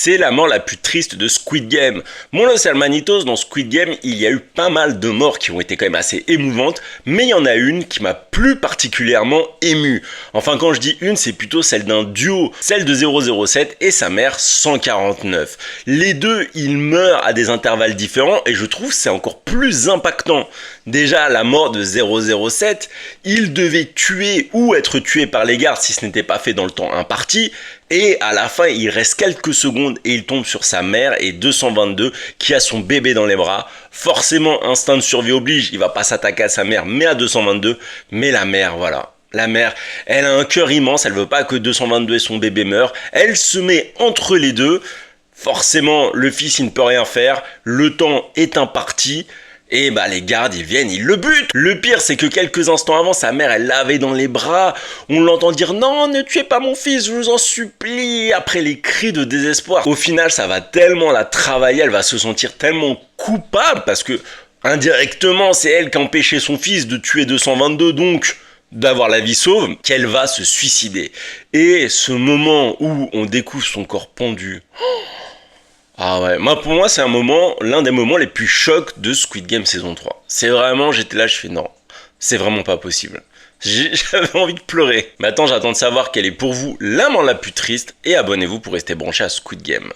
C'est la mort la plus triste de Squid Game. Mon Los Hermanitos, dans Squid Game, il y a eu pas mal de morts qui ont été quand même assez émouvantes, mais il y en a une qui m'a plus particulièrement ému. Enfin, quand je dis une, c'est plutôt celle d'un duo, celle de 007 et sa mère 149. Les deux, ils meurent à des intervalles différents et je trouve que c'est encore plus impactant. Déjà, la mort de 007, il devait tuer ou être tué par les gardes si ce n'était pas fait dans le temps imparti. Et à la fin, il reste quelques secondes et il tombe sur sa mère et 222 qui a son bébé dans les bras. Forcément, instinct de survie oblige, il va pas s'attaquer à sa mère, mais à 222. Mais la mère, voilà. La mère, elle a un cœur immense, elle veut pas que 222 et son bébé meurent. Elle se met entre les deux. Forcément, le fils, il ne peut rien faire. Le temps est imparti. Et bah les gardes ils viennent, ils le butent. Le pire c'est que quelques instants avant, sa mère elle l'avait dans les bras. On l'entend dire non, ne tuez pas mon fils, je vous en supplie. Après les cris de désespoir. Au final ça va tellement la travailler, elle va se sentir tellement coupable parce que indirectement c'est elle qui a empêché son fils de tuer 222 donc d'avoir la vie sauve, qu'elle va se suicider. Et ce moment où on découvre son corps pendu. Ah ouais, pour moi c'est l'un des moments les plus chocs de Squid Game saison 3. C'est vraiment, j'étais là, je fais non, c'est vraiment pas possible. J'avais envie de pleurer. Maintenant j'attends de savoir quelle est pour vous la mort la plus triste et abonnez-vous pour rester branché à Squid Game.